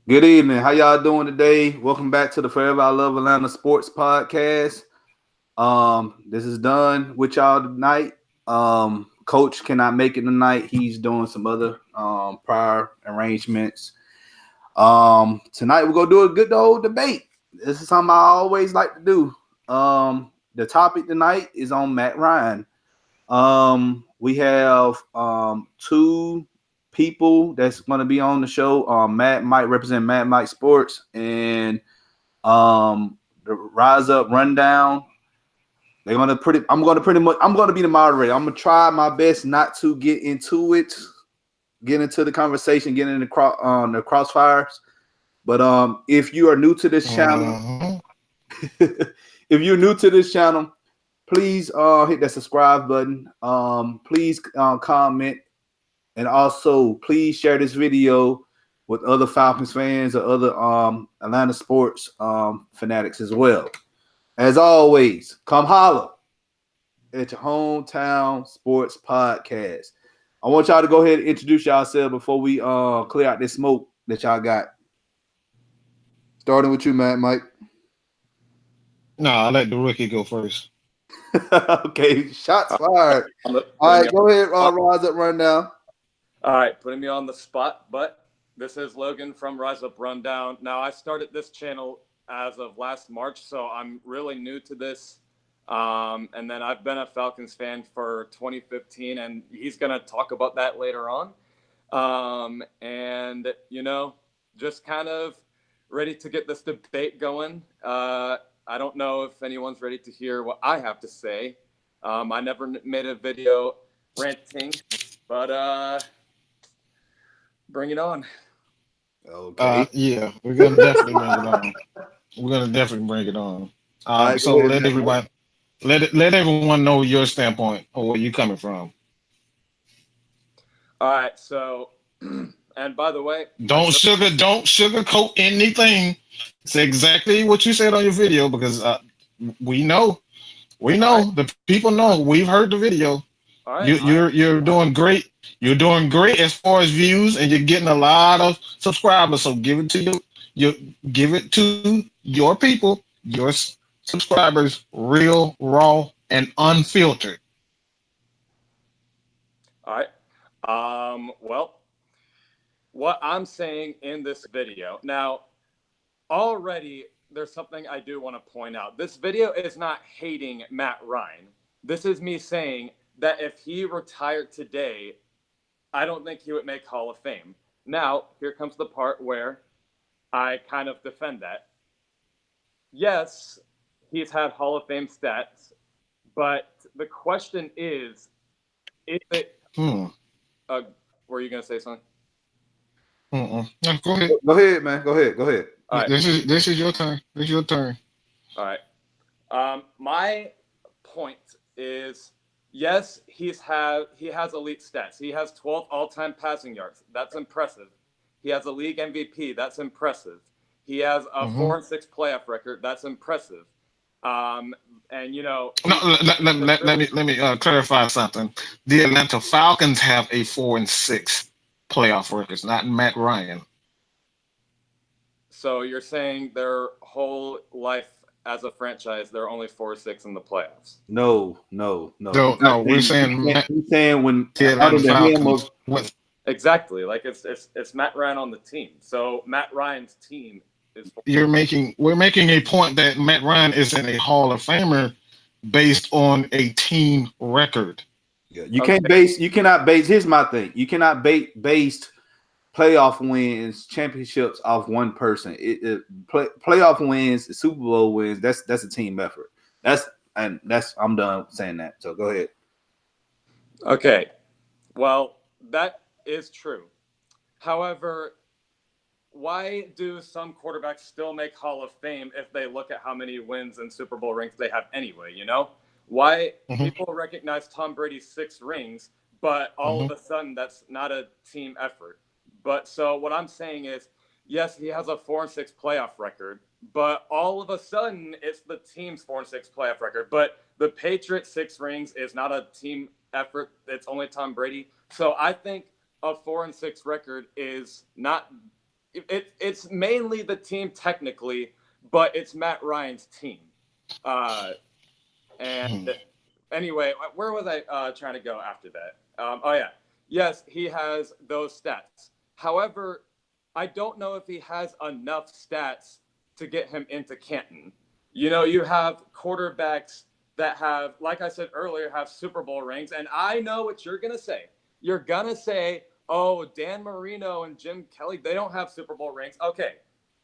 Good evening. How y'all doing today? Welcome back to the Forever I Love Atlanta Sports Podcast. This is done with y'all tonight. Coach cannot make it tonight. He's doing some other prior arrangements. Tonight we're gonna do a good old debate. This is something I always like to do. The topic tonight is on Matt Ryan. We have two people that's going to be on the show. Matt might represent Matt Mike Sports and the Rise Up Rundown. They're gonna pretty. I'm gonna pretty much. I'm gonna be the moderator. I'm gonna try my best not to get into it, get into the conversation, get in the crossfires. But if you are new to this channel, Mhm. if you're new to this channel, please hit that subscribe button. Please comment and also please share this video with other Falcons fans or other Atlanta sports fanatics as well. As always, come holla at your hometown sports podcast. I want y'all to go ahead and introduce yourself before we clear out this smoke that y'all got. Starting with you, Matt, Mike. No, I let the rookie go first. Okay, shots fired. All Putting me right, on go ahead, the spot. Rise Up Rundown. All right, putting me on the spot, but this is Logan from Rise Up Rundown. Now, I started this channel as of last March, so I'm really new to this. And then I've been a Falcons fan for 2015, and he's going to talk about that later on. And, just kind of ready to get this debate going. I don't know if anyone's ready to hear what I have to say. I never made a video ranting, but bring it on. Okay. Yeah, we're gonna definitely bring it on. We're gonna definitely bring it on. All right, So go ahead, let Matt, Mike. everybody let everyone know your standpoint or where you're coming from. All right, so, and by the way, Don't sugarcoat anything. Say exactly what you said on your video because we know all right, the people know we've heard the video. all right, You're doing great. You're doing great as far as views, and you're getting a lot of subscribers. So give it to you give it to your people, subscribers, real, raw, and unfiltered. all right. Well, what I'm saying in this video now, already there's something I do want to point out. This video is not hating Matt Ryan. This is me saying that if he retired today, I don't think he would make Hall of Fame. Now, here comes the part where I kind of defend that. Yes, he's had Hall of Fame stats, but the question is it? Hmm. Uh, were you gonna say something? No, go ahead. Go ahead, man. Go ahead. Go ahead. All right, This is your turn. This is your turn. all right. My point is, yes, he has elite stats. He has 12 all-time passing yards. That's impressive. He has a league MVP. That's impressive. He has a Hmm. 4-6 playoff record. That's impressive. And No, let me clarify something. The Atlanta Falcons have a 4-6 playoff records, not Matt Ryan. so you're saying their whole life as a franchise, they're only 4-6 in the playoffs. No, no, no. No, no, we're saying He's saying when the under Atlanta the helm Falcons of with Exactly. Like it's Matt Ryan on the team. So Matt Ryan's team is we're making a point that Matt Ryan isn't a Hall of Famer based on a team record. yeah, you can't okay. base you cannot base here's my thing. You cannot base playoff wins, championships off one person. Playoff wins, the Super Bowl wins, that's a team effort. That's I'm done saying that. So go ahead. Okay. Well, that is true. However, why do some quarterbacks still make Hall of Fame if they look at how many wins and Super Bowl rings they have anyway, you know? Why Hmm. people recognize Tom Brady's 6 rings, but all Hmm. of a sudden that's not a team effort. But so what I'm saying is, yes, he has a 4-6 playoff record, but all of a sudden it's the team's 4-6 playoff record. But the Patriots 6 rings is not a team effort. It's only Tom Brady. So I think a 4-6 record is not it's mainly the team technically, but it's Matt Ryan's team. And anyway, where was I trying to go after that? Oh yeah, yes, he has those stats. However, I don't know if he has enough stats to get him into Canton. You know, you have quarterbacks that have, like I said earlier, have Super Bowl rings, and I know what you're gonna say. You're gonna say, "Oh, Dan Marino and Jim Kelly, they don't have Super Bowl rings." Okay,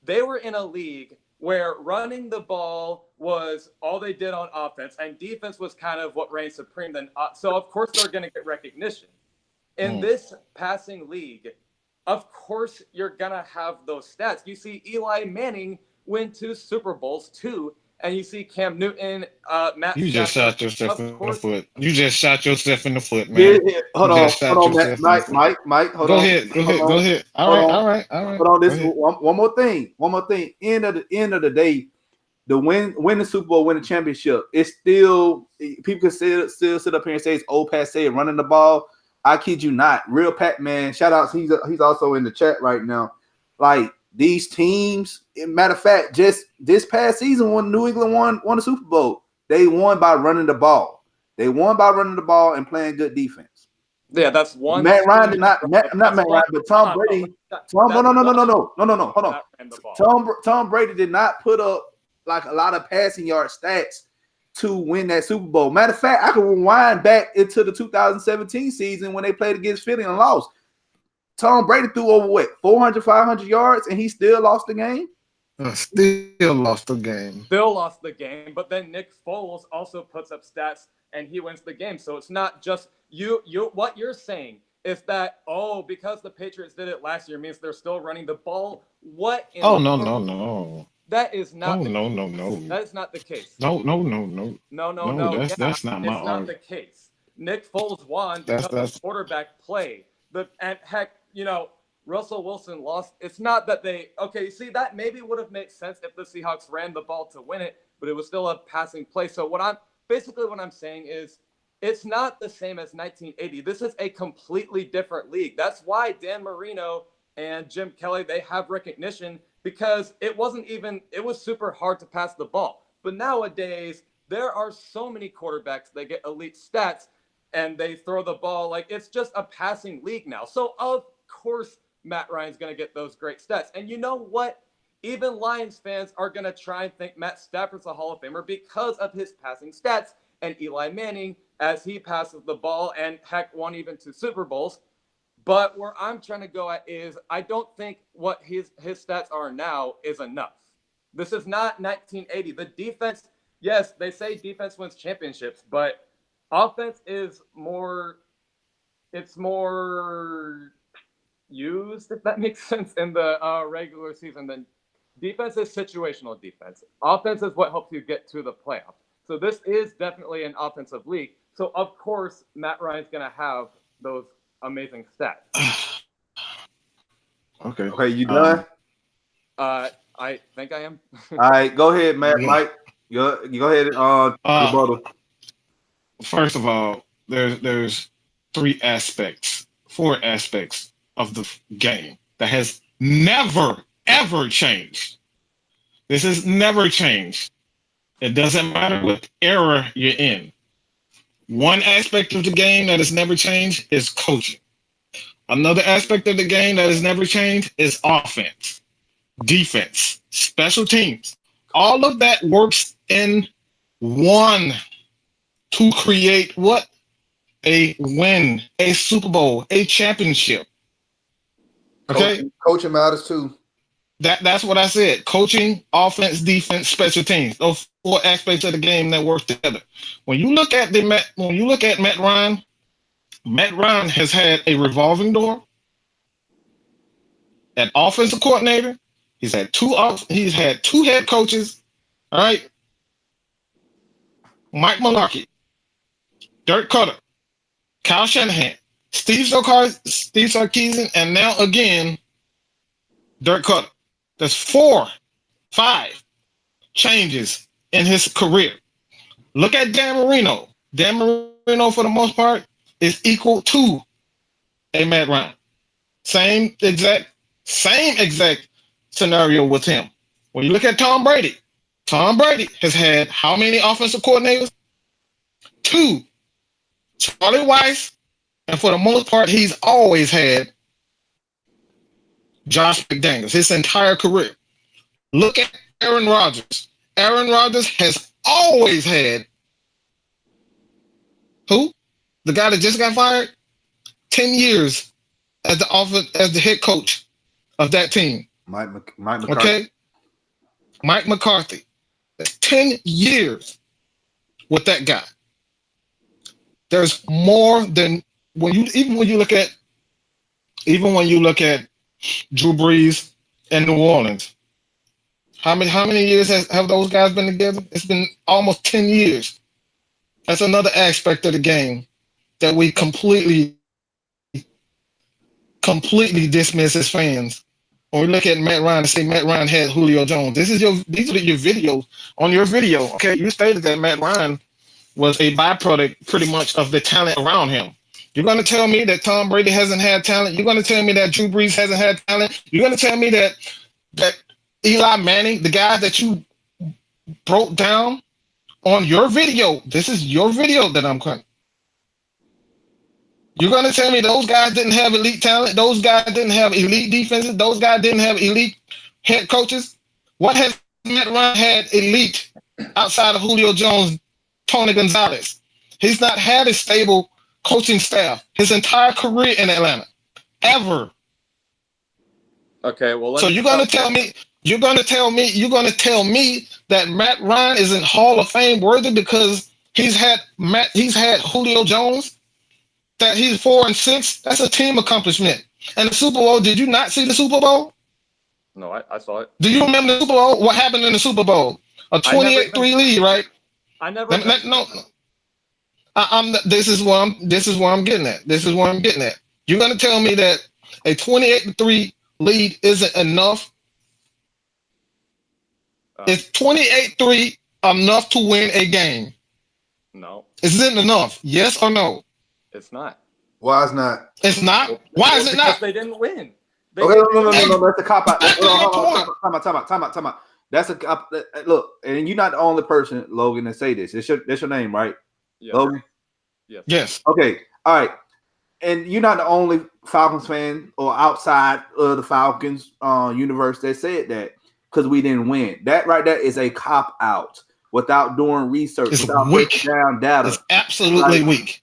they were in a league where running the ball was all they did on offense, and defense was kind of what reigned supreme. Then, so of course they're going to get recognition in this passing league. Of course, you're going to have those stats. You see Eli Manning win 2 Super Bowls too, and you see Cam Newton, Matt You just Stafford. shot yourself Of in the course, foot. You just shot yourself in the foot, Yeah, man. yeah. You just shot Hold on, yourself in the foot. Mike, hold Go on, ahead, go hold ahead, on, go ahead. All hold right, on, all right, all right. hold on. Go This ahead. one more thing, End of the day, the win the Super Bowl, win the championship. It's still people can still sit up here and say it's old passe running the ball. I kid you not, real Pac Man. Shout out, he's also in the chat right now. Like these teams, matter of fact, just this past season when New England won the Super Bowl, they won by running the ball. They won by running the ball and playing good defense. yeah, that's one. Matt Ryan did not, That's not Matt Ryan, but Tom Brady. Hold on. Tom Brady did not put up like a lot of passing yard stats to win that Super Bowl. Matter of fact, I can rewind back into the 2017 season when they played against Philly and lost. Tom Brady threw over what 400, 500 yards, and he still lost the game. Still lost the game. Still lost the game, but then Nick Foles also puts up stats and he wins the game. So it's not just you. What you're saying is that because the Patriots did it last year means they're still running the ball. What? No. That is not. No. That is not the case. No. No. That's not my It's not the case. Nick Foles won because of quarterback play. And heck, Russell Wilson lost. It's not that see, that maybe would have made sense if the Seahawks ran the ball to win it, but it was still a passing play. So what I'm saying is it's not the same as 1980. This is a completely different league. That's why Dan Marino and Jim Kelly, they have recognition because it was super hard to pass the ball. But nowadays, there are so many quarterbacks that get elite stats and they throw the ball like it's just a passing league now. So of course, Matt Ryan's going to get those great stats. And you know what? Even Lions fans are going to try and think Matt Stafford's a Hall of Famer because of his passing stats and Eli Manning as he passes the ball and heck won even 2 Super Bowls. But where I'm trying to go at is I don't think what his stats are now is enough. This is not 1980. The defense, yes, they say defense wins championships, but offense is more used, if that makes sense, in the regular season. Then defense is situational defense. Offense is what helps you get to the playoffs. So this is definitely an offensive league. So of course, Matt Ryan's going to have those amazing stats. Okay, you done? I think I am. All right, go ahead, Matt. Mike, go ahead and rebuttal. First of all, there's 4 aspects of the game that has never ever changed. This has never changed. It doesn't matter what era you're in. One aspect of the game that has never changed is coaching. Another aspect of the game that has never changed is offense, defense, special teams. All of that works in one to create what? A win, a Super Bowl, a championship. Okay? Coaching matters too. That's what I said. Coaching, offense, defense, special teams. Those 4 aspects of the game that work together. When you look at Matt Ryan, Matt Ryan has had a revolving door at offensive coordinator. He's had 2 head coaches. All right. Mike Mularkey, Dirk Cutter, Kyle Shanahan, Steve Sarkisian, and now again, Dirk Cutter. There's 5 changes in his career. Look at Dan Marino. Dan Marino, for the most part, is equal to a Matt Ryan. Same exact Same exact scenario with him. When you look at Tom Brady has had how many offensive coordinators? 2. Charlie Weiss, and for the most part, he's always had Josh McDaniels his entire career. Look at Aaron Rodgers. Aaron Rodgers has always had who? The guy that just got fired? 10 years as the head coach of that team. Mike McCarthy. Okay? Mike McCarthy. That's 10 years with that guy. There's more than when you look at Drew Brees and New Orleans. How many years have those guys been together? It's been almost 10 years. That's another aspect of the game that we completely dismiss as fans. When we look at Matt Ryan and say Matt Ryan had Julio Jones, these are your videos on your video. Okay, you stated that Matt Ryan was a byproduct pretty much of the talent around him. You're going to tell me that Tom Brady hasn't had talent? You're going to tell me that Drew Brees hasn't had talent? You're going to tell me that Eli Manning, the guy that you broke down on your video, this is your video that I'm cutting. You're going to tell me those guys didn't have elite talent? Those guys didn't have elite defenses? Those guys didn't have elite head coaches? What has Matt Ryan had elite outside of Julio Jones, Tony Gonzalez? He's not had a stable coaching staff his entire career in Atlanta, ever. Okay, well, so you're going to tell me that Matt Ryan isn't Hall of Fame worthy because he's had Julio Jones, that he's 4-6. That's a team accomplishment. And the Super Bowl, did you not see the Super Bowl? No, I saw it. Do you remember the Super Bowl? What happened in the Super Bowl? A 28-3 lead, right? I never. No. This is what I'm getting at. You're going to tell me that a 28-3 lead isn't enough? Is 28-3 enough to win a game? No. Is it enough? Yes or no? It's not. Why is not? It's not? Why is it not? Because they didn't win. No. That's a cop out. Time out. That's a look, and you're not the only person, Logan, to say this. That's your name, right? Yes. Logan? Yes. Okay. All right. And you're not the only Falcons fan or outside of the Falcons universe that said that because we didn't win. That right there is a cop out without doing research, without breaking down data. It's absolutely weak.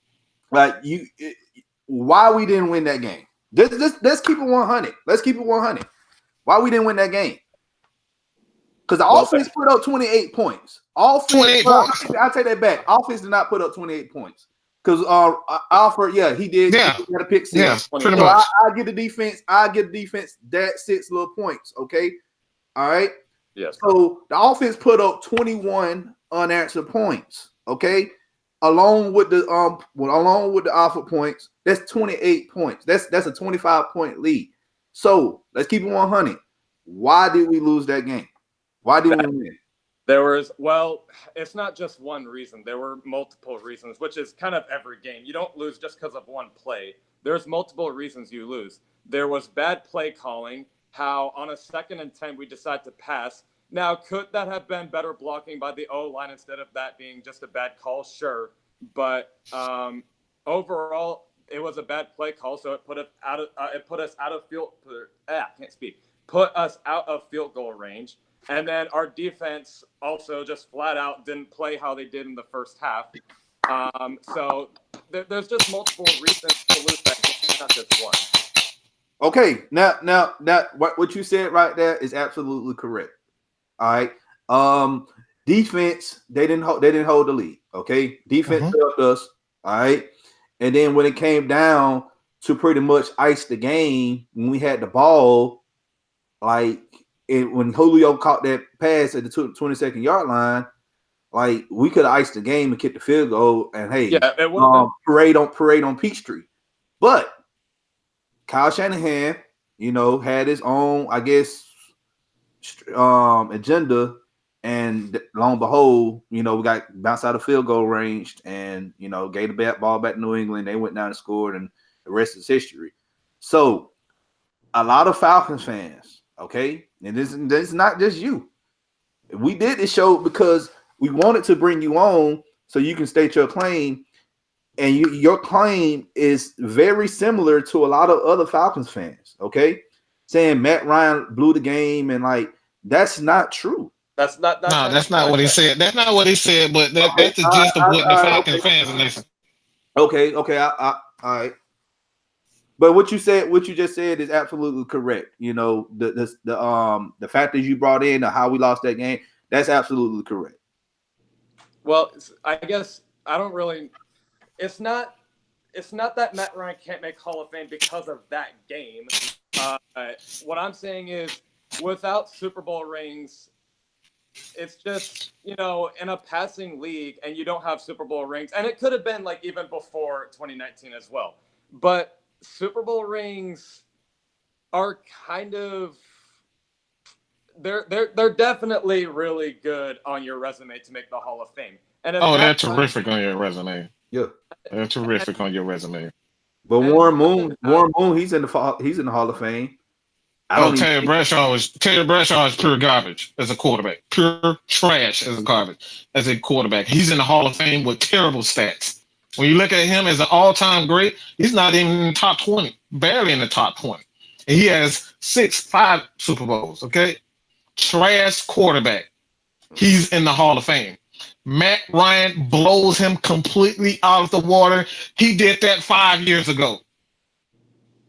Like why we didn't win that game? Let's keep it 100. Let's keep it 100. Why we didn't win that game? Because the offense put up 28 points. I take that back. Offense did not put up 28 points. Because Alfred, he did. Yeah. He had a pick six. Yeah, pretty much. I get the defense. That 6 little points. Okay. All right. Yes. So the offense put up 21 unanswered points. Okay. Along with the Alfred points, that's 28 points. That's a 25-point lead. So let's keep it 100. Why did we lose that game? Why did we win? It's not just one reason. There were multiple reasons, which is kind of every game. You don't lose just because of one play. There's multiple reasons you lose. There was bad play calling, how on a 2nd and 10 we decide to pass. Now, could that have been better blocking by the O-line instead of that being just a bad call? Sure. But overall, it was a bad play call, so it put us out of field goal range. And then our defense also just flat out didn't play how they did in the first half. So there's just multiple reasons to lose that game, not just one. Okay, now what you said right there is absolutely correct. All right. Defense, they didn't hold the lead. Okay, defense helped us. All right, and then when it came down to pretty much ice the game when we had the ball, when Julio caught that pass at the 22nd yard line, we could have iced the game and kicked the field goal. And parade on Peachtree, but Kyle Shanahan, had his own, I guess, agenda. And lo and behold, we got bounced out of field goal range and, gave the ball back to New England. They went down and scored, and the rest is history. So a lot of Falcons fans, okay, and this is not just you. We did this show because we wanted to bring you on so you can state your claim, and your claim is very similar to a lot of other Falcons fans, okay, saying Matt Ryan blew the game, and like that's not true. That's not. That's not what he said. That's not what he said. But Okay, that's the gist of what the Falcons okay, fans are listening. okay, all right. But what you just said is absolutely correct. You know, the factors you brought in, or how we lost that game, that's absolutely correct. Well, I guess I don't really. It's not that Matt Ryan can't make Hall of Fame because of that game. What I'm saying is, without Super Bowl rings, it's just, in a passing league, and you don't have Super Bowl rings, and it could have been like even before 2019 as well. But Super Bowl rings are kind of they're definitely really good on your resume to make the Hall of Fame. And they're terrific on your resume. Yeah, they're terrific on your resume. But Warren Moon, he's in the Hall of Fame. Terry Bradshaw is pure garbage as a quarterback, pure trash as a quarterback. He's in the Hall of Fame with terrible stats. When you look at him as an all-time great, he's not even in the top 20, barely in the top 20. And he has 5 Super Bowls, okay? Trash quarterback. He's in the Hall of Fame. Matt Ryan blows him completely out of the water. He did that 5 years ago.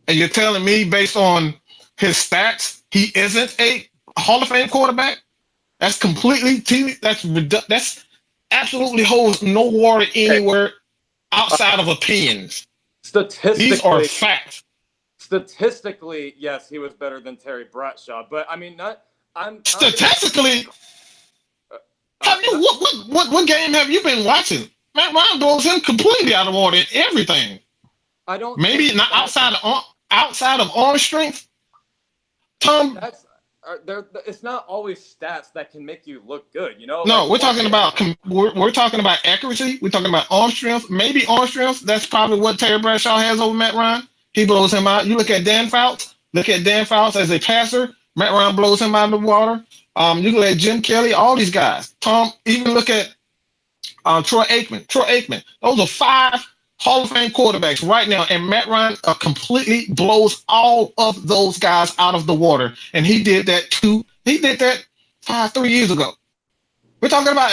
And you're telling me based on his stats, he isn't a Hall of Fame quarterback? That's completely that's absolutely holds no water anywhere outside of opinions. Statistically, these are facts. Statistically, yes, he was better than Terry Bradshaw, but I mean, statistically. What game have you been watching? Matt Ryan blows him completely out of water in everything. I don't. Maybe not outside of arm strength. Tom, it's not always stats that can make you look good, No, we're talking about accuracy. We're talking about arm strength. Maybe arm strength. That's probably what Terry Bradshaw has over Matt Ryan. He blows him out. You look at Dan Fouts. Look at Dan Fouts as a passer. Matt Ryan blows him out of the water. You look at Jim Kelly. All these guys. Tom, even look at Troy Aikman. Those are 5 Hall of Fame quarterbacks right now, and Matt Ryan completely blows all of those guys out of the water. And he did that 3 years ago. We're talking about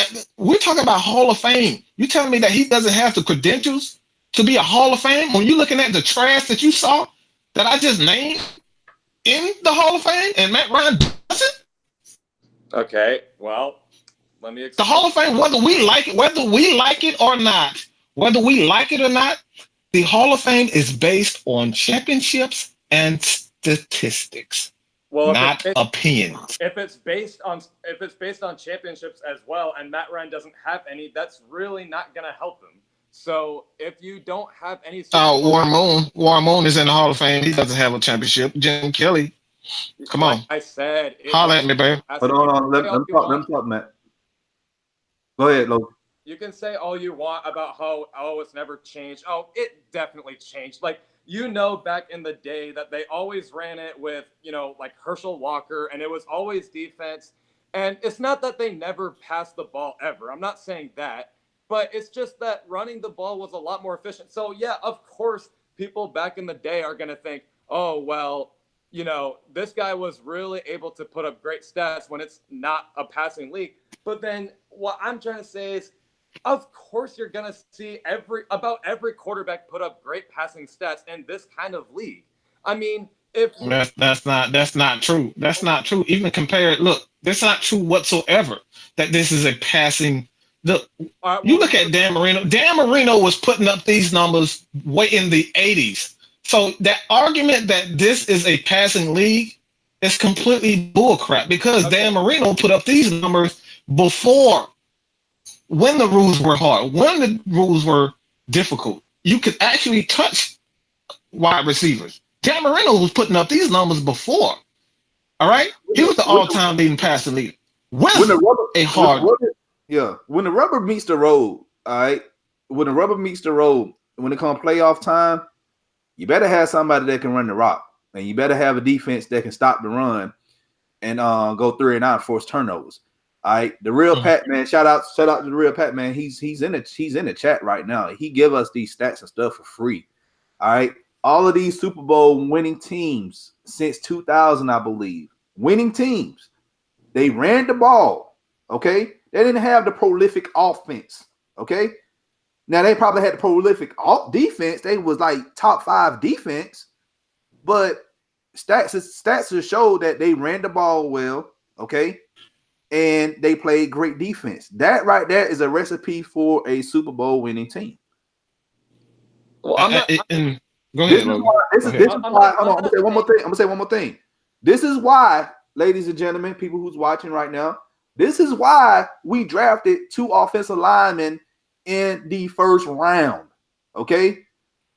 Hall of Fame. You telling me that he doesn't have the credentials to be a Hall of Fame? When you're looking at the trash that you saw that I just named in the Hall of Fame, and Matt Ryan doesn't? Okay, well, let me explain. The Hall of Fame, whether we like it or not, the Hall of Fame is based on championships and statistics, not opinions. If it's based on championships as well, and Matt Ryan doesn't have any, that's really not going to help him. So if you don't have any, Warren Moon is in the Hall of Fame. He doesn't have a championship. Jim Kelly, come on. I said, holla at me, babe. Hold on, let me talk, Matt. Go ahead, Logan. You can say all you want about how, it's never changed. Oh, it definitely changed. Like, back in the day that they always ran it with, like Herschel Walker, and it was always defense. And it's not that they never passed the ball ever. I'm not saying that. But it's just that running the ball was a lot more efficient. So, yeah, of course, people back in the day are going to think, oh, well, this guy was really able to put up great stats when it's not a passing league. But then what I'm trying to say is, of course, you're going to see every quarterback put up great passing stats in this kind of league. I mean, that's not true. That's not true. Even compared, look, that's not true whatsoever. That this is a passing. Look, you look at Dan Marino. Dan Marino was putting up these numbers way in the 80s. So that argument that this is a passing league is completely bullcrap because Dan Marino put up these numbers before. When the rules were hard, when the rules were difficult, you could actually touch wide receivers. Dan Marino was putting up these numbers before. All right? He was the all-time leading passing leader. When the rubber meets the road, all right? When the rubber meets the road, when it comes playoff time, you better have somebody that can run the rock. and you better have a defense that can stop the run and go 3 and out and force turnovers. All right, the real Pat man. Shout out to the real Pat man. He's in the chat right now. He give us these stats and stuff for free. All right, all of these Super Bowl winning teams since 2000, I believe, winning teams, they ran the ball. Okay, they didn't have the prolific offense. Okay, now they probably had the prolific defense. They was like top 5 defense, but stats show that they ran the ball well. Okay. And they played great defense. That right there is a recipe for a Super Bowl winning team. Well, I'm not. Go ahead, Logan. This is why. Hold on. I'm gonna say one more thing. This is why, ladies and gentlemen, people who's watching right now, this is why we drafted 2 offensive linemen in the first round. Okay,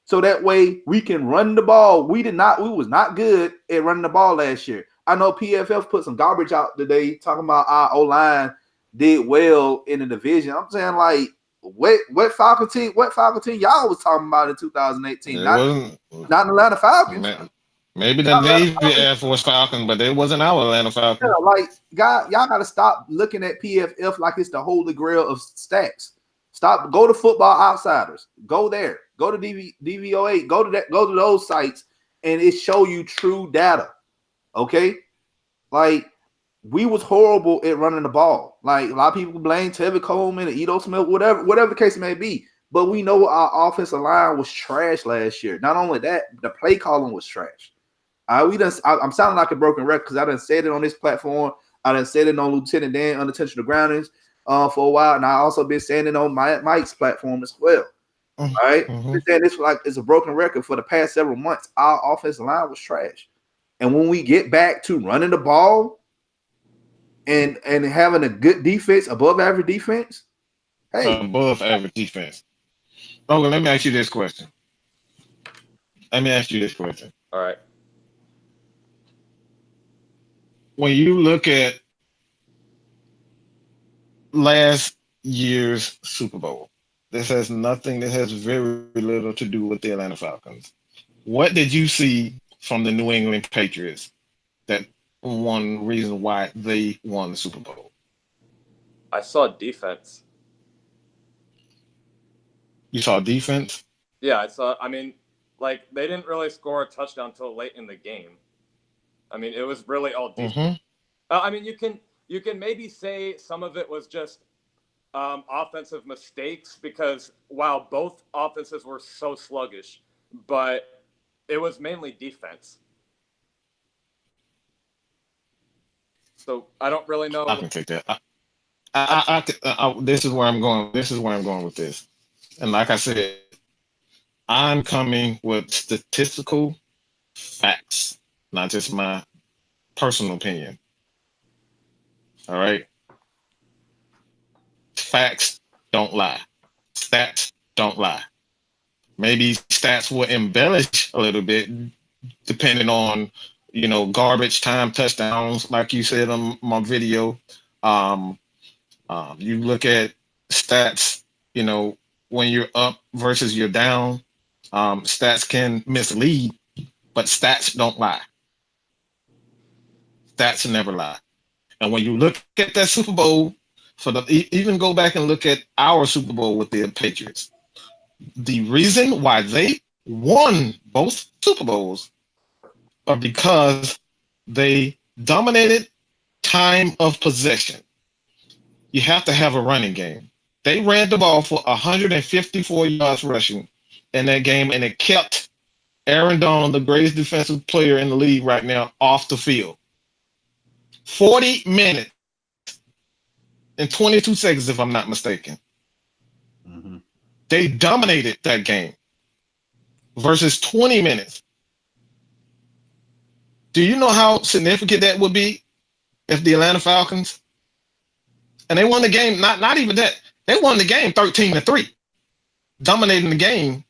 so that way we can run the ball. We was not good at running the ball last year. I know PFF put some garbage out today talking about our O-line did well in the division. I'm saying, like, what Falcon team y'all was talking about in 2018? Not in Atlanta Falcons. Maybe the Navy Air Force Falcons, but it wasn't our Atlanta Falcons. Yeah, like, y'all got to stop looking at PFF like it's the holy grail of stats. Stop. Go to Football Outsiders. Go there. Go to DVOA. Go to those sites, and it show you true data. Okay, like, we was horrible at running the ball. Like, a lot of people blame Tevin Coleman and Edo Smith, whatever the case may be. But we know our offensive line was trash last year. Not only that, the play calling was trash. I'm sounding like a broken record because I done said it on this platform. I done said it on Lieutenant Dan Unintentional Groundings for a while, and I also been saying it on Mike's platform as well. All right, saying this like it's a broken record for the past several months. Our offensive line was trash. And when we get back to running the ball and having a good defense, above average defense, hey. Above average defense. Logan, let me ask you this question. All right. When you look at last year's Super Bowl, this has very little to do with the Atlanta Falcons. What did you see from the New England Patriots that one reason why they won the Super Bowl? I saw defense. You saw defense? Yeah, I mean, like, they didn't really score a touchdown until late in the game. I mean, it was really all defense. I mean, you can maybe say some of it was just offensive mistakes because while both offenses were so sluggish, but it was mainly defense. So I don't really know. I can take that. This is where I'm going. This is where I'm going with this. And like I said, I'm coming with statistical facts, not just my personal opinion. All right. Facts don't lie. Stats don't lie. Maybe stats will embellish a little bit depending on, garbage time touchdowns, like you said on my video. You look at stats, when you're up versus you're down. Stats can mislead, but stats don't lie. Stats never lie. And when you look at that Super Bowl, even go back and look at our Super Bowl with the Patriots. The reason why they won both Super Bowls are because they dominated time of possession. You have to have a running game. They ran the ball for 154 yards rushing in that game, and it kept Aaron Donald, the greatest defensive player in the league right now, off the field. 40 minutes and 22 seconds, if I'm not mistaken. They dominated that game versus 20 minutes. Do you know how significant that would be if the Atlanta Falcons, and they won the game, not even that, they won the game 13-3, dominating the game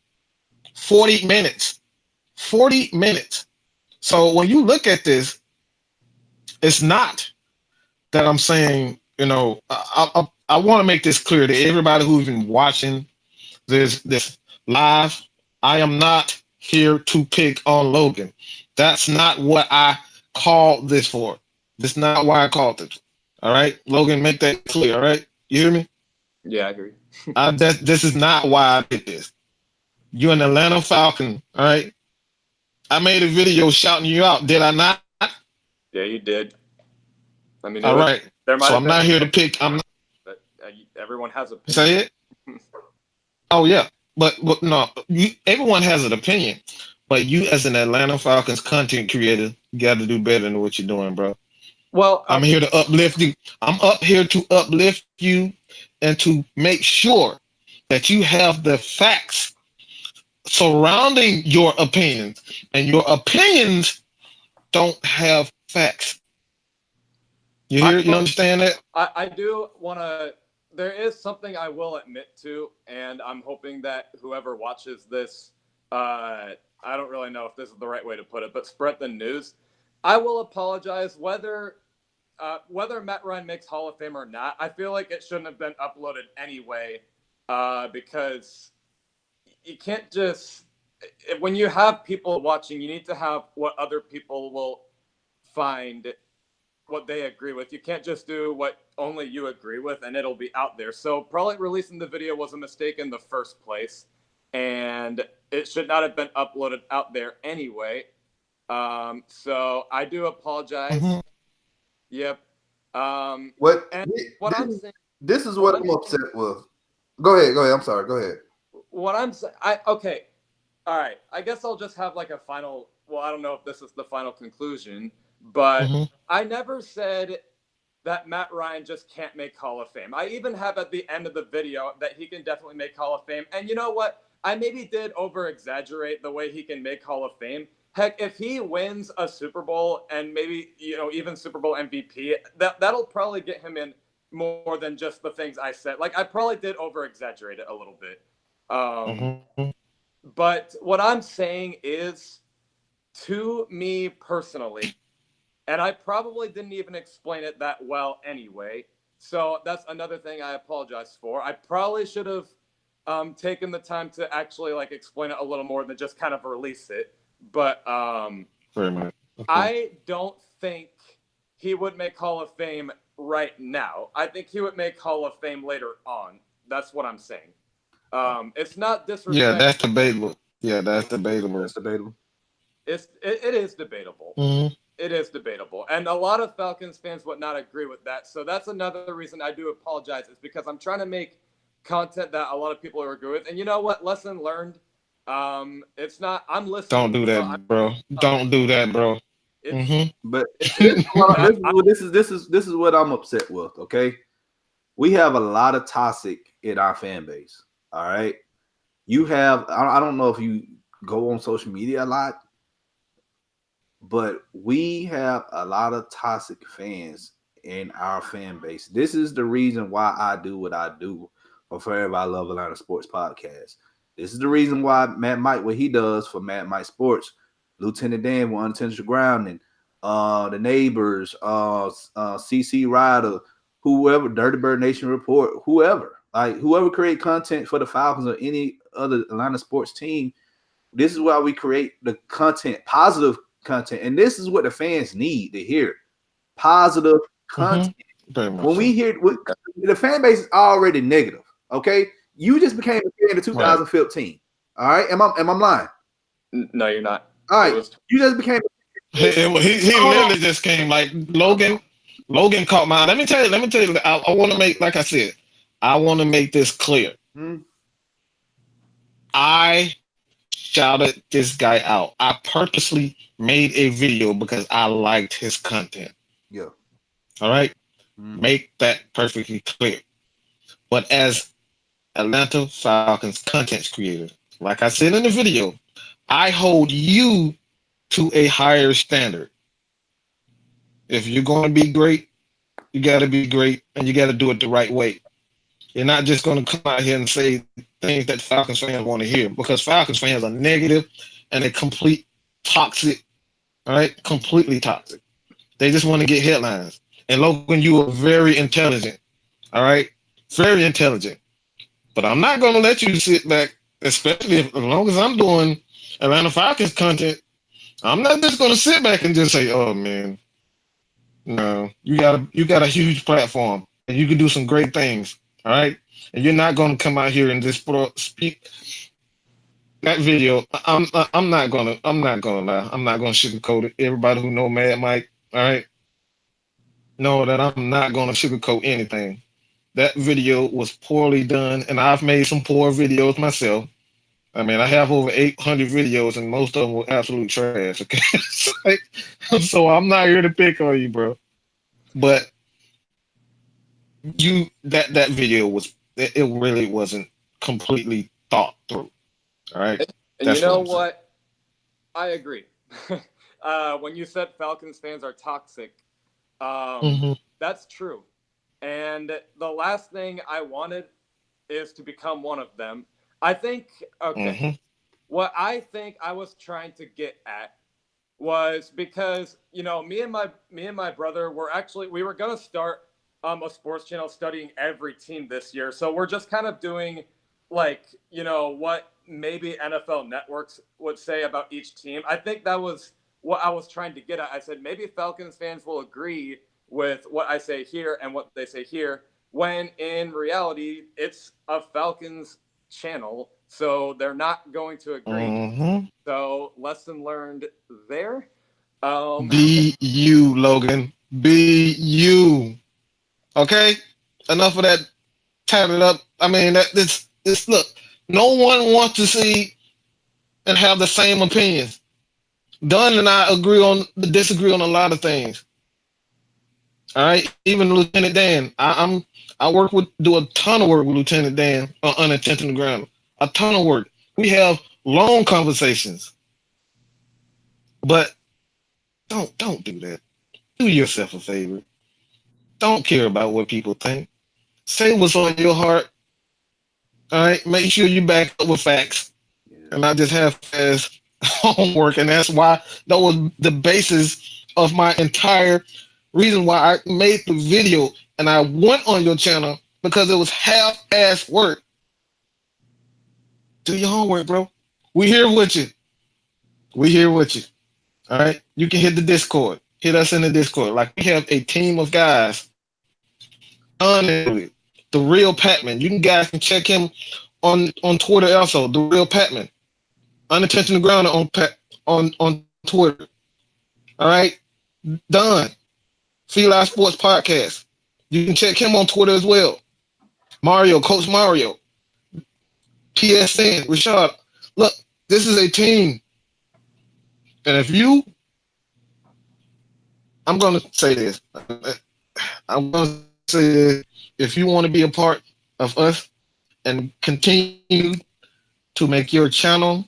40 minutes. 40 minutes. So when you look at this, it's not that I'm saying, I want to make this clear to everybody who's been watching this live. I am not here to pick on Logan. That's not what I called this for. That's not why I called it. All right, Logan, make that clear. All right, you hear me? Yeah, I agree. This is not why I did this. You're an Atlanta Falcon. All right, I made a video shouting you out. Did I not? Yeah, you did. I mean, All right. there might So have I'm been, not here to pick. I'm but everyone has opinions. say it. Oh yeah, but no, everyone has an opinion, but you as an Atlanta Falcons content creator, you got to do better than what you're doing, bro. Well, I'm here to uplift you. I'm up here to uplift you and to make sure that you have the facts surrounding your opinions, and your opinions don't have facts. You hear? You understand that? I do want to. There is something I will admit to, and I'm hoping that whoever watches this, I don't really know if this is the right way to put it, but spread the news. I will apologize whether Matt Ryan makes Hall of Fame or not. I feel like it shouldn't have been uploaded anyway, because you can't just, when you have people watching, you need to have what other people will find what they agree with. You can't just do what only you agree with and it'll be out there. So probably releasing the video was a mistake in the first place, and it should not have been uploaded out there anyway. So I do apologize. Mm-hmm. Yep. I'm saying, this is what I'm upset with. Go ahead. I'm sorry. Go ahead. What I'm saying, okay. All right. I guess I'll just have like a final. Well, I don't know if this is the final conclusion, but I never said that Matt Ryan just can't make Hall of Fame. I even have at the end of the video that he can definitely make Hall of Fame. And you know what? I maybe did over exaggerate the way he can make Hall of Fame. Heck, if he wins a Super Bowl and maybe, even Super Bowl MVP, that'll probably get him in more than just the things I said. Like, I probably did over exaggerate it a little bit. But what I'm saying is, to me personally, and I probably didn't even explain it that well anyway, so that's another thing I apologize for. I probably should have taken the time to actually explain it a little more than just kind of release it. But very much. I don't think he would make Hall of Fame right now. I think he would make Hall of Fame later on. That's what I'm saying. It's not disrespectful. Yeah, that's debatable. That's debatable. It is debatable. It is debatable. And a lot of Falcons fans would not agree with that. So that's another reason I do apologize, is because I'm trying to make content that a lot of people agree with. And you know what? Lesson learned. It's not, I'm listening. Don't do that, bro. Don't do that, bro. But this is what I'm upset with. Okay, we have a lot of toxic in our fan base. All right, you have, I don't know if you go on social media a lot, but we have a lot of toxic fans in our fan base. This is the reason why I do what I do for Forever I Love Atlanta Sports Podcast. This is the reason why Matt Mike, what he does for Matt Mike Sports, Lieutenant Dan with Unintentional Grounding, the Neighbors, CC Ryder, whoever, Dirty Bird Nation Report, whoever create content for the Falcons or any other Atlanta sports team. This is why we create the content, positive content, and this is what the fans need to hear: positive content. When we hear, the fan base is already negative. Okay, you just became a fan in 2015. Right. All right, am I lying? No, you're not. All right, you just became. He literally just came like Logan. Logan caught my. Let me tell you. I want to make, like I said, I want to make this clear. I shouted this guy out. I purposely made a video because I liked his content. Yeah. All right. Make that perfectly clear. But as Atlanta Falcons content creator, like I said in the video, I hold you to a higher standard. If you're going to be great, you got to be great, and you got to do it the right way. You're not just going to come out here and say things that Falcons fans want to hear, because Falcons fans are negative and a complete toxic, all right? Completely toxic. They just want to get headlines. And Logan, you are very intelligent, all right? Very intelligent. But I'm not going to let you sit back, especially as long as I'm doing Atlanta Falcons content, I'm not just gonna sit back and just say, "Oh man, no, you got a huge platform and you can do some great things." All right, and you're not gonna come out here and just speak that video. I'm not gonna lie. I'm not gonna sugarcoat it. Everybody who know Mad Mike, all right, know that I'm not gonna sugarcoat anything. That video was poorly done, and I've made some poor videos myself. I mean, I have over 800 videos, and most of them were absolute trash. Okay, so I'm not here to pick on you, bro. But that video was it really wasn't completely thought through. All right, And you that's what know I'm saying. what? I agree. When you said Falcons fans are toxic, Mm-hmm. that's true. And the last thing I wanted is to become one of them. I think, okay, Mm-hmm. what I think I was trying to get at was because, me and my brother we were going to start a sports channel studying every team this year. So we're just kind of doing like, what maybe NFL networks would say about each team. I think that was what I was trying to get at. I said maybe Falcons fans will agree with what I say here and what they say here, when in reality it's a Falcons channel, so they're not going to agree. Mm-hmm. So lesson learned there. Um, Be you, Logan. Be you. Okay. Enough of that tatted up. I mean, this look. No one wants to see and have the same opinions. Dunn and I disagree on a lot of things. All right, even Lieutenant Dan. Do a ton of work with Lieutenant Dan on unintentional ground. A ton of work. We have long conversations, but don't do that. Do yourself a favor. Don't care about what people think. Say what's on your heart. All right, make sure you back up with facts Yeah. and not just have as homework. And that's why that was the basis of my entire reason why I made the video and I went on your channel because it was half-ass work. Do your homework, bro. We here with you. We here with you. All right. You can hit the Discord. Hit us in the Discord. Like we have a team of guys. The real Patman. You guys can check him on Twitter also. The real Patman. Unintentional ground on Twitter. All right. Done. FILA Sports Podcast. You can check him on Twitter as well. Mario, Coach Mario, PSN, Rashad. Look, this is a team. And I'm going to say this. I'm going to say this. If you want to be a part of us and continue to make your channel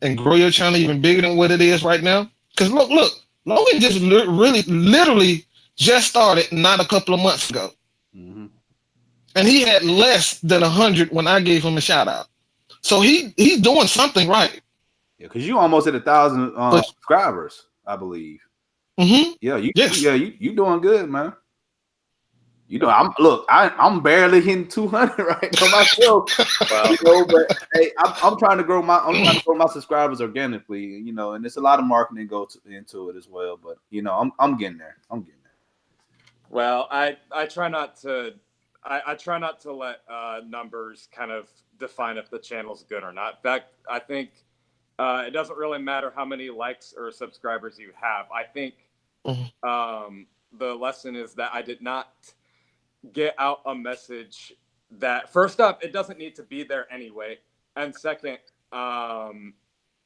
and grow your channel even bigger than what it is right now, because look, Logan just literally just started not a couple of months ago. Mm-hmm. And he had less than 100 when I gave him a shout out. So he's doing something right. Yeah, because you almost hit 1,000 But subscribers, I believe. mm-hmm, Yeah, yes. you doing good, man. I'm barely hitting 200 right now myself. well, But hey, I'm trying to grow my subscribers organically, and it's a lot of marketing into it as well. But I'm getting there. I'm getting there. well, I try not to I try not to let numbers kind of define if the channel's good or not. In fact, I think it doesn't really matter how many likes or subscribers you have. I think the lesson is that I did not get out a message that, first up, it doesn't need to be there anyway, and second,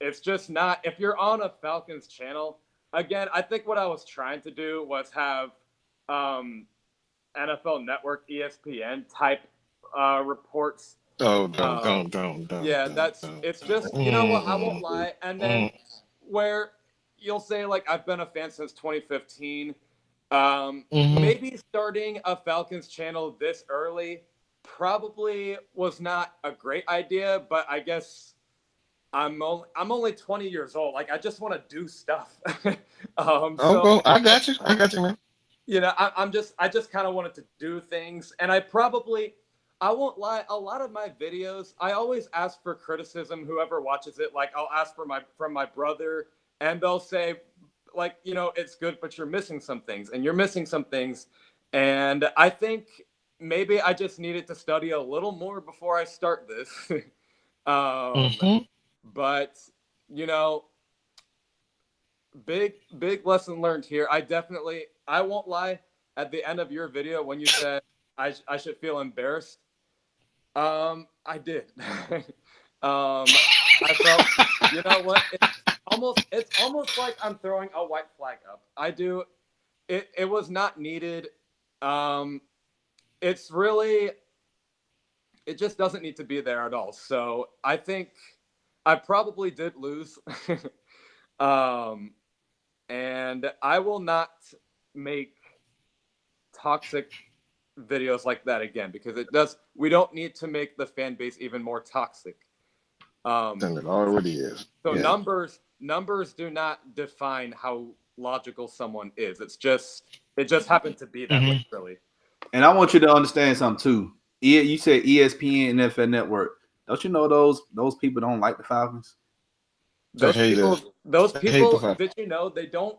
it's just not, if you're on a Falcons channel, again, I think what I was trying to do was have NFL Network, ESPN type reports. Oh, Yeah, it's just, you know what, I won't lie. And then where you'll say, like, I've been a fan since 2015. Maybe starting a Falcons channel this early probably was not a great idea, but I guess I'm only 20 years old. Like, I just want to do stuff. I got you, man. I just kind of wanted to do things, and I I won't lie. A lot of my videos, I always ask for criticism. Whoever watches it, like I'll ask from my brother, and they'll say, like, it's good, but you're missing some things, and you're missing some things, and I think maybe I just needed to study a little more before I start this. Mm-hmm. But you know, big lesson learned here. I won't lie. At the end of your video, when you said I should feel embarrassed, I did. I felt, you know what? It's almost like I'm throwing a white flag up. I do. It was not needed. Um, it's really, it just doesn't need to be there at all. So I think I probably did lose. um, and I will not make toxic videos like that again, because we don't need to make the fan base even more toxic. And it already is. So Yeah. numbers do not define how logical someone is. It just happened to be that way, Mm-hmm. really. And I want you to understand something too. You said ESPN and NFL Network. Don't you know those people don't like the Falcons? They hate it. Those They hate the people, fact. did you know they don't?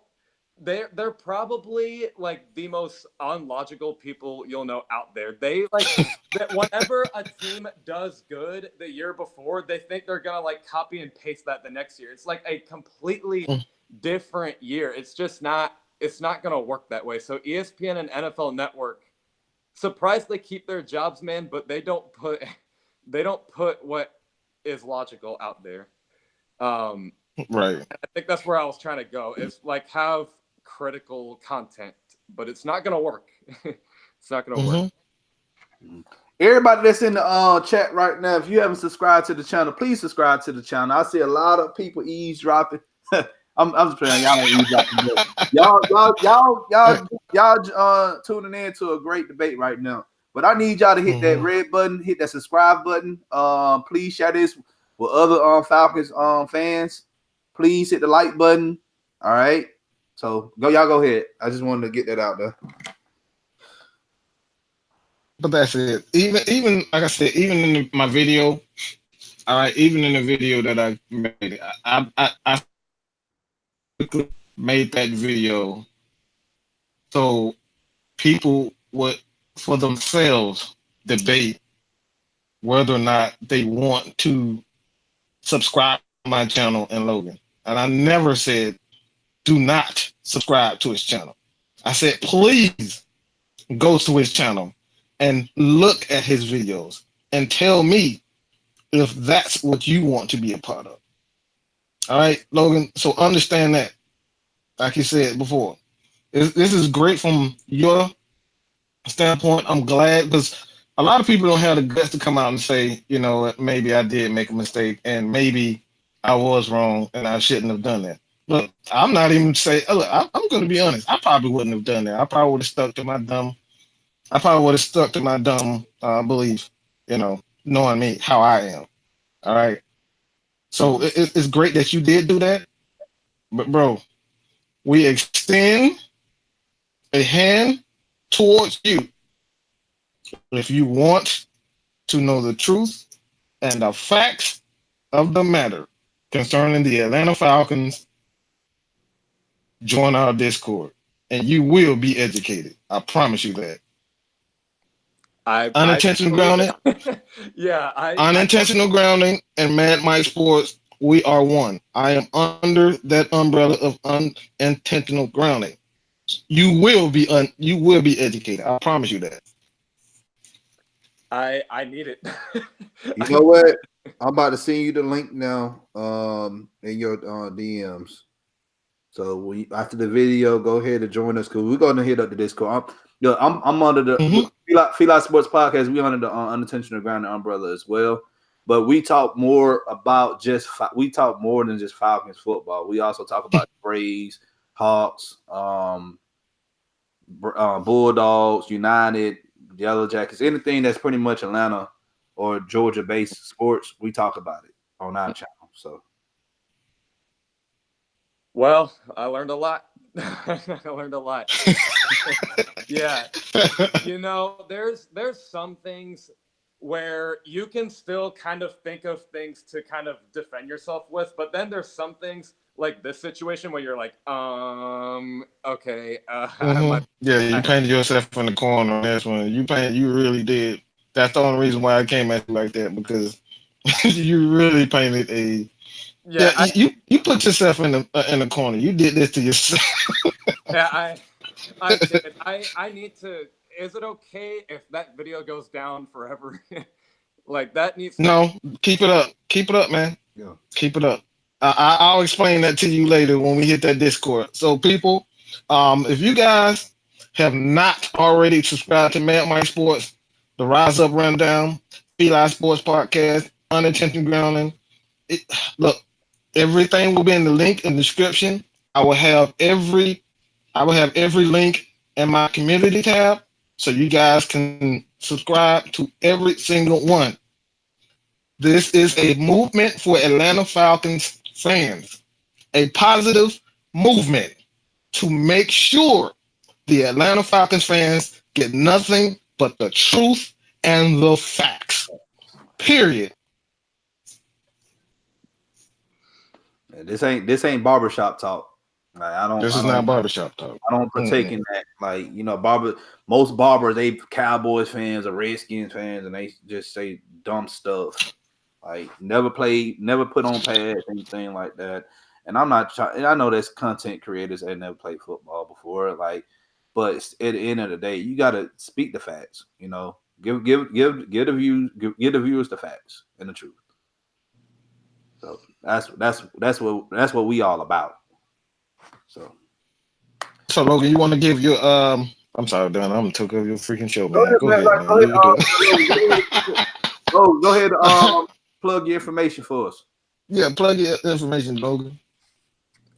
They're probably like the most unlogical people you'll know out there. They like that whenever a team does good the year before, they think they're gonna like copy and paste that the next year. It's like a completely different year. It's just not. It's not gonna work that way. So ESPN and NFL Network, surprised they keep their jobs, man, but they don't put what is logical out there. Um, Right. I think that's where I was trying to go. Is like have critical content, but it's not gonna work. It's not gonna work. Mm-hmm. Everybody that's in the chat right now, if you haven't subscribed to the channel, please subscribe to the channel. I see a lot of people eavesdropping. I'm just playing. Y'all ain't eavesdropping. Y'all tuning in to a great debate right now. But I need y'all to hit that red button, hit that subscribe button. Please share this with other Falcons fans. Please hit the like button. All right. So y'all go ahead. I just wanted to get that out there. But that's it. Even like I said, even in my video, all right, even in the video that I made, I made that video so people would for themselves debate whether or not they want to subscribe to my channel and Logan. And I never said do not subscribe to his channel. I said please go to his channel and look at his videos and tell me if that's what you want to be a part of. All right, Logan. So understand that, like you said before, this is great from your standpoint. I'm glad because a lot of people don't have the guts to come out and say, you know, maybe I did make a mistake and maybe I was wrong and I shouldn't have done that. Look, I'm not even say. Look, I'm going to be honest. I probably wouldn't have done that. I probably would have stuck to my dumb. I probably would have stuck to my dumb belief. You know, knowing me how I am. All right. So it's great that you did do that, but bro, we extend a hand towards you if you want to know the truth and the facts of the matter concerning the Atlanta Falcons. Join our Discord, and you will be educated. I promise you that. I Unintentional believe grounding, it. Yeah, unintentional grounding, and Mad Mike Sports. We are one. I am under that umbrella of unintentional grounding. You will be educated. I promise you that. I need it. You know what? I'm about to send you the link now in your DMs. So after the video, go ahead and join us because we're going to hit up the Discord. I'm under the FILA Sports Podcast. We under the unintentional grounding umbrella as well. But we talk more about we talk more than just Falcons football. We also talk about Braves, Hawks, Bulldogs, United, Yellow Jackets, anything that's pretty much Atlanta or Georgia-based sports. We talk about it on our channel. So, Well, I learned a lot. I learned a lot. Yeah, you know, there's some things where you can still kind of think of things to kind of defend yourself with, but then there's some things like this situation where you're like, okay, Yeah, you painted yourself in the corner on this one. You really did. That's the only reason why I came at you like that, because you really painted a. Yeah, yeah, you put yourself in the corner. You did this to yourself. yeah, I did. I need to. Is it okay if that video goes down forever? Like that needs to. No, keep it up. Keep it up, man. Yeah. Keep it up. I'll explain that to you later when we hit that Discord. So, people, if you guys have not already subscribed to Mad Mike Sports, the Rise Up Rundown, FILA Sports Podcast, Unintentional Grounding, look, everything will be in the link in the description. I will have every link in my community tab, so you guys can subscribe to every single one. This is a movement for Atlanta Falcons fans, a positive movement to make sure the Atlanta Falcons fans get nothing but the truth and the facts. Period. Yeah, this ain't barbershop talk. Like, This is not barbershop talk. I don't partake in that. Like, most barbers, they Cowboys fans or Redskins fans, and they just say dumb stuff. Like, never put on pads, anything like that. And I'm not trying. I know there's content creators that never played football before. Like, but at the end of the day, you got to speak the facts. Give the viewers the facts and the truth. So that's what we all about. So Logan, you want to give your I'm sorry, Don. I'm gonna take over your freaking show, go man. ahead, Go man. ahead, Like, man. go You can do ahead, it. go ahead. Plug your information for us. Yeah, plug your information, Logan.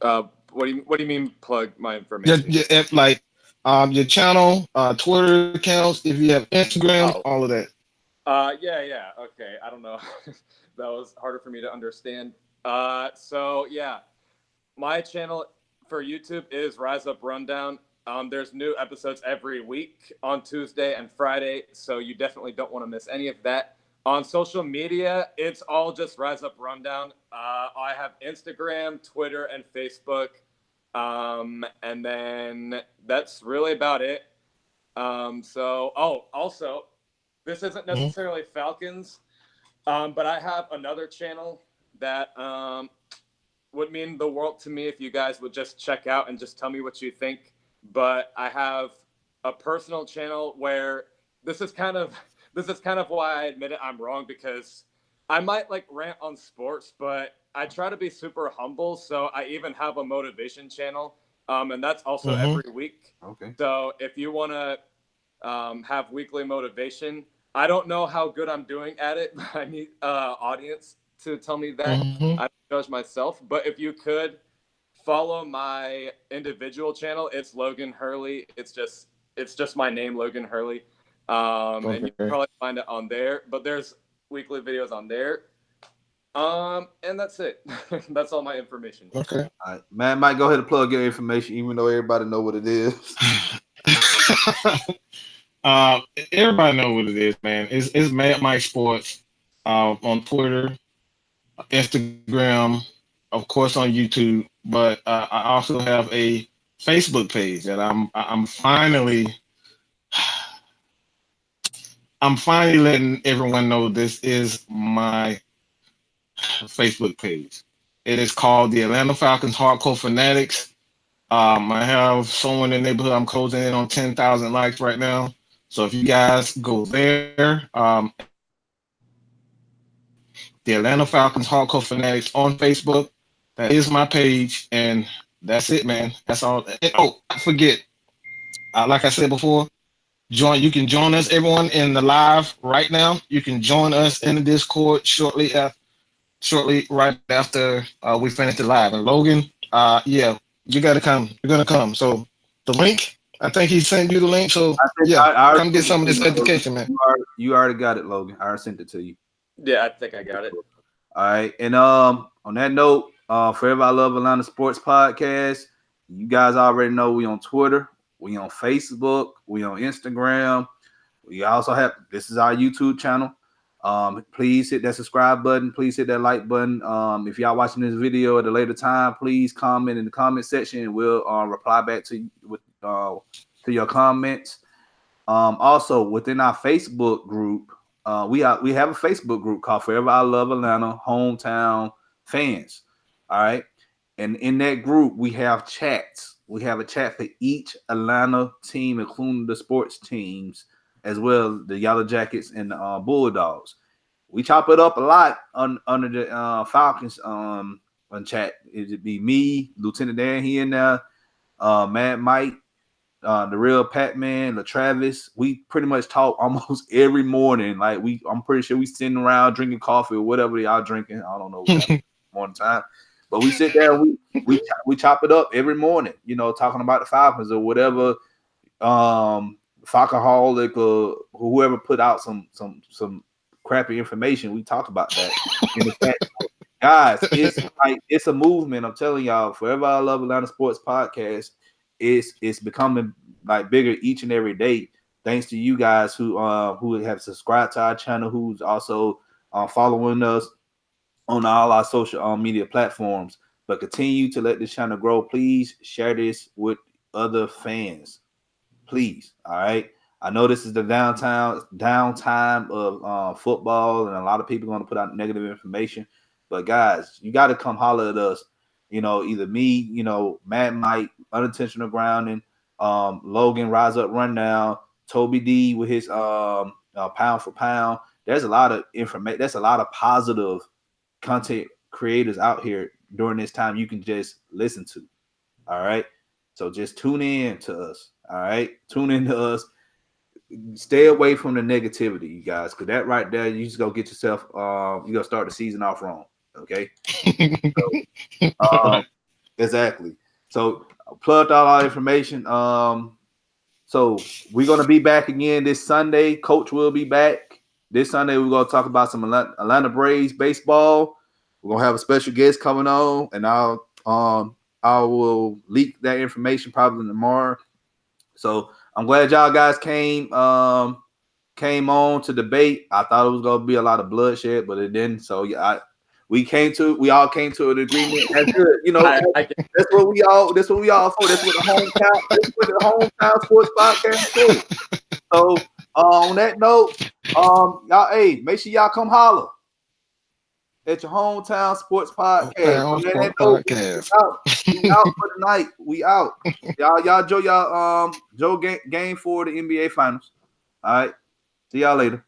What do you mean plug my information? Like your channel, Twitter accounts, if you have Instagram, Oh. all of that. Yeah. Okay. I don't know. That was harder for me to understand. So yeah, my channel for YouTube is Rise Up Rundown. There's new episodes every week on Tuesday and Friday, so you definitely don't want to miss any of that. On social media, it's all just Rise Up Rundown. I have Instagram, Twitter, and Facebook. And then that's really about it. Also, this isn't necessarily Falcons, but I have another channel that would mean the world to me if you guys would just check out and just tell me what you think. But I have a personal channel where this is kind of why I admit it, I'm wrong, because I might like rant on sports, but I try to be super humble. So I even have a motivation channel, and that's also every week. Okay. So if you want to have weekly motivation, I don't know how good I'm doing at it. I need audience to tell me that. I don't judge myself, but if you could follow my individual channel, it's Logan Hurley. It's just my name, Logan Hurley. And you can probably find it on there, but there's weekly videos on there. And that's it. That's all my information. Okay. All right. Man, Mike, go ahead and plug your information, even though everybody know what it is. Everybody know what it is, man. It's Mad Mike Sports on Twitter, Instagram, of course on YouTube, but I also have a Facebook page that I'm finally letting everyone know this is my Facebook page. It is called the Atlanta Falcons Hardcore Fanatics. I have someone in the neighborhood. I'm closing in on 10,000 likes right now. So if you guys go there, the Atlanta Falcons Hardcore Fanatics on Facebook, that is my page, and that's it, man. That's all. And, I forget. Like I said before, you can join us, everyone, in the live right now. You can join us in the Discord shortly right after we finish the live. And Logan, yeah, you got to come. You're gonna come. So the link, I think he sent you the link. So I come get some of this education, man. You already got it, Logan. I already sent it to you. Yeah, I think I got it. All right, and on that note, Forever I Love Atlanta Sports Podcast. You guys already know we on Twitter, we on Facebook, we on Instagram. We also have, this is our YouTube channel. Please hit that subscribe button. Please hit that like button. If y'all watching this video at a later time, please comment in the comment section, and we'll reply back to you with to your comments. Also, within our Facebook group, we have a Facebook group called Forever I Love Atlanta Hometown Fans. All right, and in that group, we have chats. We have a chat for each Atlanta team, including the sports teams, as well the Yellow Jackets and the Bulldogs. We chop it up a lot under the Falcons on chat. It'd be me, Lieutenant Dan, he in there, Mad Mike, the real Pat Man, LaTravis. We pretty much talk almost every morning. Like I'm pretty sure we sitting around drinking coffee or whatever y'all drinking. I don't know what morning time, but we sit there. We chop it up every morning. Talking about the Falcons or whatever. Falcoholic or whoever put out some crappy information. We talk about that in the chat. Guys, it's a movement. I'm telling y'all, Forever I Love Atlanta Sports Podcast. It's becoming like bigger each and every day, thanks to you guys who have subscribed to our channel, who's also following us on all our social media platforms. But continue to let this channel grow. Please share this with other fans, please. All right. I know this is the downtime of football, and a lot of people are going to put out negative information. But guys, you got to come holler at us. Either me, Matt Mike, unintentional grounding, Logan, Rise Up, Rundown, Toby D with his pound for pound. There's a lot of information. There's a lot of positive content creators out here during this time you can just listen to. All right. So just tune in to us. All right. Tune in to us. Stay away from the negativity, you guys, because that right there, you just go get yourself, you're going to start the season off wrong. Okay. So, exactly. So plugged all our information. So we're going to be back again this Sunday. Coach will be back this Sunday. We're going to talk about some Atlanta Braves baseball. We're going to have a special guest coming on, and I will leak that information probably tomorrow. So I'm glad y'all guys came on to debate. I thought it was going to be a lot of bloodshed, but it didn't. So yeah, we all came to an agreement. That's good. That's what we all for. That's what the hometown sports podcast is. So on that note, y'all, hey, make sure y'all come holler at your hometown sports podcast. We out for the night. We out. Y'all enjoy y'all game for the NBA finals. All right. See y'all later.